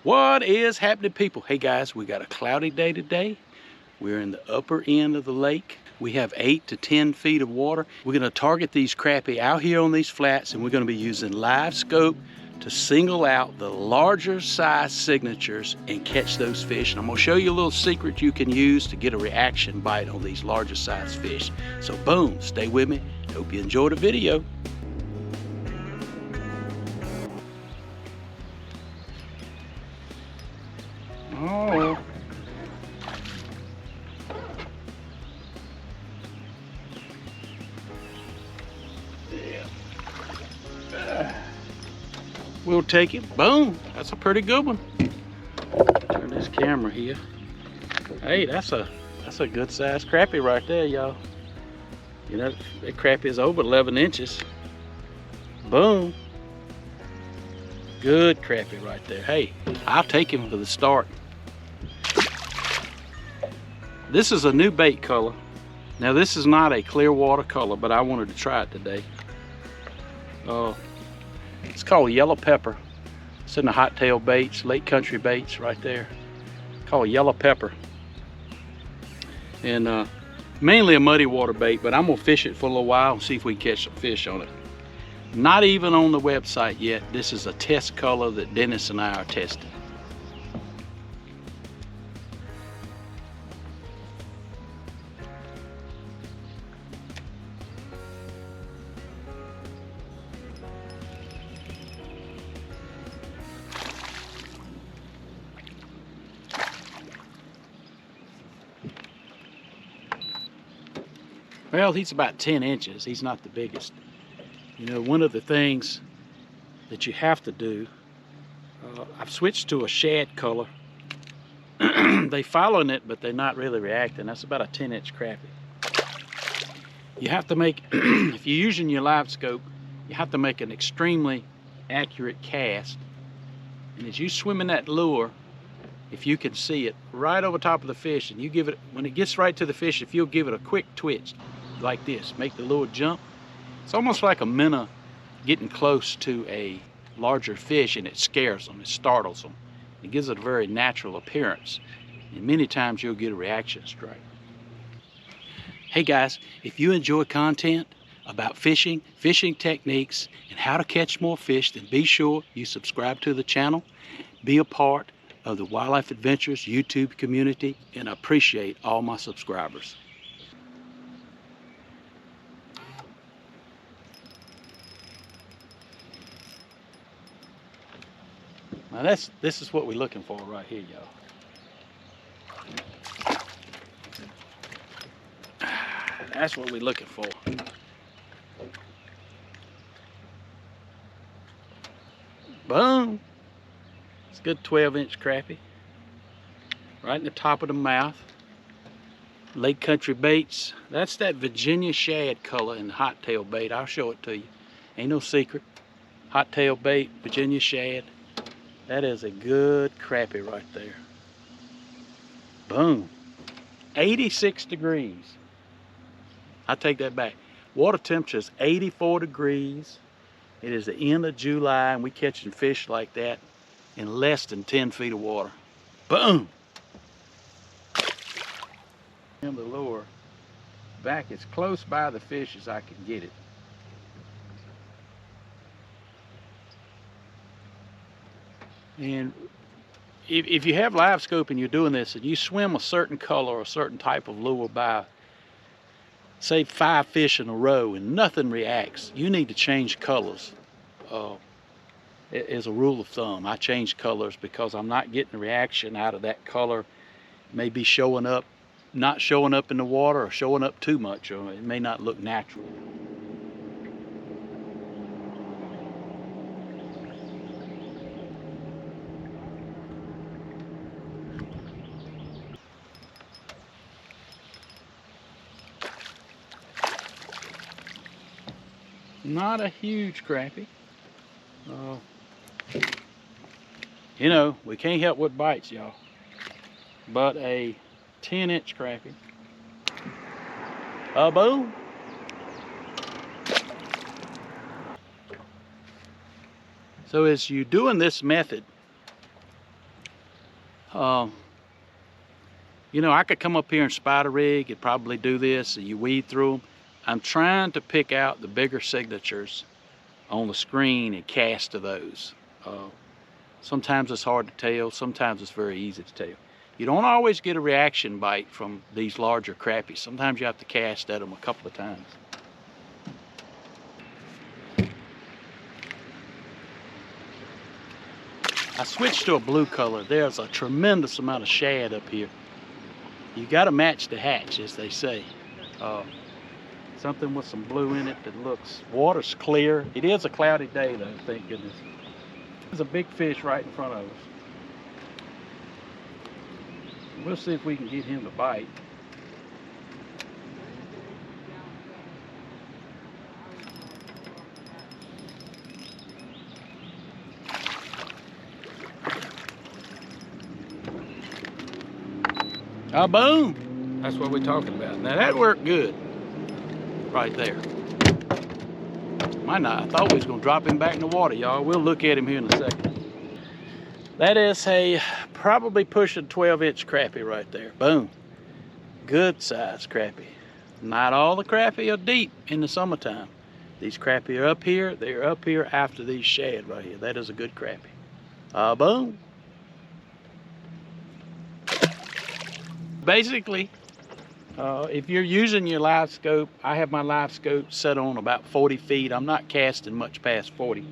What is happening, people? Hey guys, we got a cloudy day today. We're in the upper end of the lake. We have 8 to 10 feet of water. We're going to target these crappie out here on these flats, and we're going to be using live scope to single out the larger size signatures and catch those fish. And I'm going to show you a little secret you can use to get a reaction bite on these larger size fish. So boom, stay with me. Hope you enjoy the video. Oh. We'll take it. Boom. That's a pretty good one. Turn this camera here. Hey, that's a good sized crappie right there, y'all. You know, that crappie is over 11 inches. Boom. Good crappie right there. Hey, I'll take him for the start. This is a new bait color. Now this is not a clear water color, but I wanted to try it today. It's called yellow pepper. It's in the hot tail baits, lake country baits right there. Called yellow pepper. And mainly a muddy water bait, but I'm gonna fish it for a little while and see if we can catch some fish on it. Not even on the website yet. This is a test color that Dennis and I are testing. Well, he's about 10 inches. He's not the biggest. You know, one of the things that you have to do, I've switched to a shad color. They following it, but they're not really reacting. That's about a 10-inch crappie. You have to make, if you're using your live scope, you have to make an extremely accurate cast. And as you swim in that lure, if you can see it right over top of the fish, and you give it, when it gets right to the fish, if you'll give it a quick twitch like this, make the lure jump, it's almost like a minnow getting close to a larger fish, and it scares them, it startles them. It gives it a very natural appearance, and many times you'll get a reaction strike. Hey guys, if you enjoy content about fishing, fishing techniques, and how to catch more fish, then be sure you subscribe to the channel, be a part of the Wildlife Adventures YouTube community, and I appreciate all my subscribers. Now this is what we're looking for right here, y'all. That's what we're looking for. Boom. It's a good 12-inch crappie. Right in the top of the mouth. Lake country baits. That's that Virginia shad color in the hot tail bait. I'll show it to you. Ain't no secret. Hot tail bait, Virginia shad. That is a good crappie right there. Boom. 86 degrees. I take that back. Water temperature is 84 degrees. It is the end of July, and we catching fish like that in less than 10 feet of water. Boom. And the lure back as close by the fish as I can get it. And if you have live scope and you're doing this, and you swim a certain color or a certain type of lure by, say, 5 fish in a row and nothing reacts, you need to change colors. As a rule of thumb, I change colors because I'm not getting a reaction out of that color. Maybe showing up, not showing up in the water, or showing up too much, or it may not look natural. Not a huge crappie. You know, we can't help what bites, y'all. But a 10-inch crappie. Boom. So as you're doing this method, You know, I could come up here and spider rig and probably do this, and you weed through them. I'm trying to pick out the bigger signatures on the screen and cast to those. Sometimes it's hard to tell, sometimes it's very easy to tell. You don't always get a reaction bite from these larger crappies. Sometimes you have to cast at them a couple of times. I switched to a blue color. There's a tremendous amount of shad up here. You got to match the hatch, as they say. Something with some blue in it that looks, water's clear. It is a cloudy day though, thank goodness. There's a big fish right in front of us. We'll see if we can get him to bite. Oh, boom! That's what we're talking about. Now that worked good. Right there. Might not. I thought we was going to drop him back in the water, y'all. We'll look at him here in a second. That is a probably pushing 12-inch crappie right there. Boom. Good size crappie. Not all the crappie are deep in the summertime. These crappie are up here. They're up here after these shad right here. That is a good crappie. Boom. Basically, if you're using your live scope, I have my live scope set on about 40 feet. I'm not casting much past 40.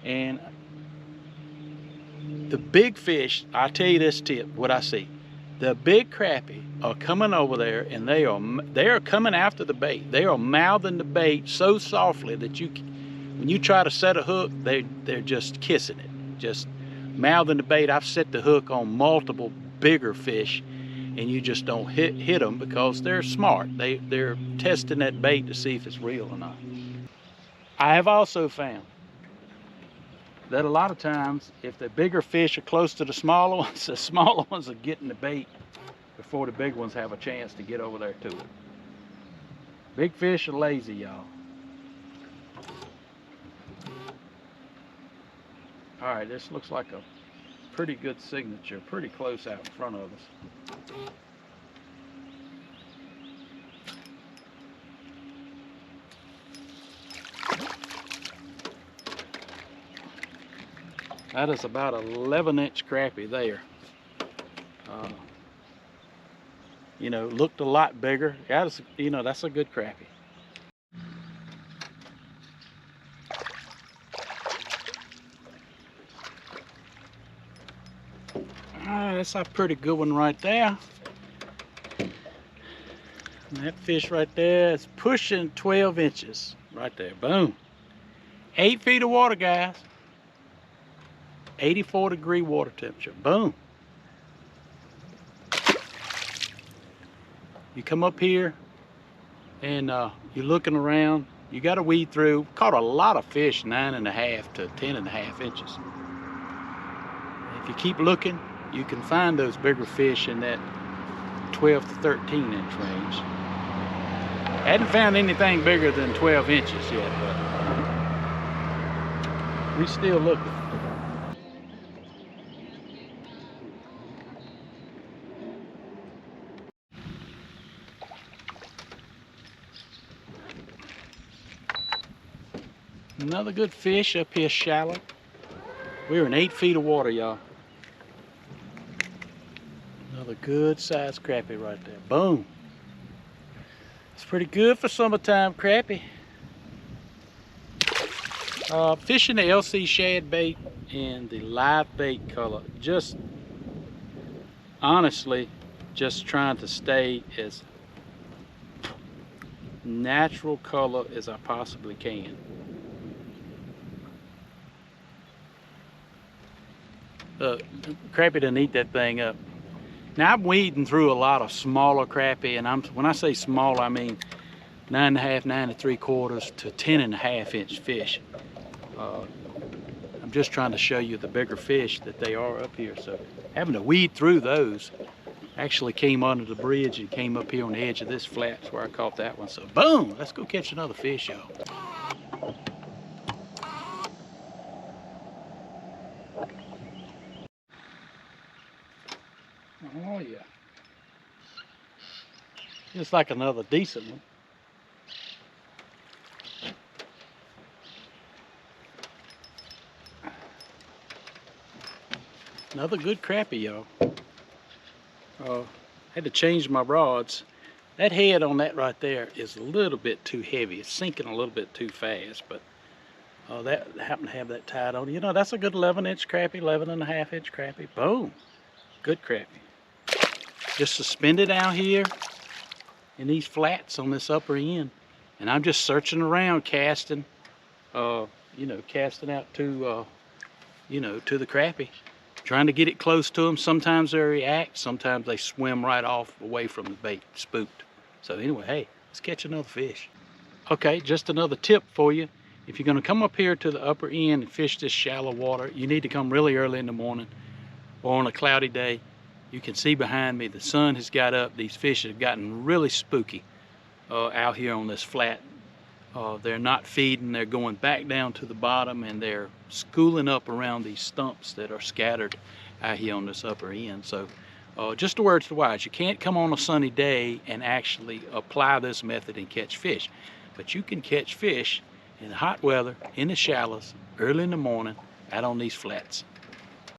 And the big fish, I'll tell you this tip, what I see. The big crappie are coming over there and they are coming after the bait. They are mouthing the bait so softly that when you try to set a hook, they're just kissing it. Just mouthing the bait. I've set the hook on multiple bigger fish, and you just don't hit them because they're smart. They're testing that bait to see if it's real or not. I have also found that a lot of times if the bigger fish are close to the smaller ones are getting the bait before the big ones have a chance to get over there to it. Big fish are lazy, y'all. All right, this looks like a pretty good signature, pretty close out in front of us. That is about an 11-inch crappie there. You know, looked a lot bigger. You know, that's a good crappie. That's a pretty good one right there. And that fish right there is pushing 12 inches right there. Boom. 8 feet of water, guys. 84-degree water temperature. Boom. You come up here and you're looking around. You got to weed through. Caught a lot of fish 9.5 to 10.5 inches. If you keep looking, you can find those bigger fish in that 12 to 13 inch range. Hadn't found anything bigger than 12 inches yet, but we still looking. Another good fish up here shallow. We're in 8 feet of water, y'all. Another good sized crappie right there. Boom. It's pretty good for summertime crappie. Fishing the LC shad bait and the live bait color. Just honestly, just trying to stay as natural color as I possibly can. Crappie didn't eat that thing up. Now I'm weeding through a lot of smaller crappie, and when I say small, I mean 9.5, 9 3/4 to 10.5 inch fish. I'm just trying to show you the bigger fish that they are up here. So having to weed through those, actually came under the bridge and came up here on the edge of this flat where I caught that one. So boom, let's go catch another fish, y'all. Oh yeah. It's like another decent one. Another good crappie, y'all. Had to change my rods. That head on that right there is a little bit too heavy. It's sinking a little bit too fast, but that happened to have that tied on. You know, that's a good 11-inch crappie, 11.5-inch crappie. Boom. Good crappie. Just suspended out here in these flats on this upper end. And I'm just searching around, casting, casting out to, to the crappie. Trying to get it close to them. Sometimes they react, sometimes they swim right off away from the bait, spooked. So anyway, hey, let's catch another fish. Okay, just another tip for you. If you're gonna come up here to the upper end and fish this shallow water, you need to come really early in the morning or on a cloudy day. You can see behind me, the sun has got up. These fish have gotten really spooky out here on this flat. They're not feeding, they're going back down to the bottom, and they're schooling up around these stumps that are scattered out here on this upper end. So just a word to the wise, you can't come on a sunny day and actually apply this method and catch fish. But you can catch fish in hot weather, in the shallows, early in the morning, out on these flats.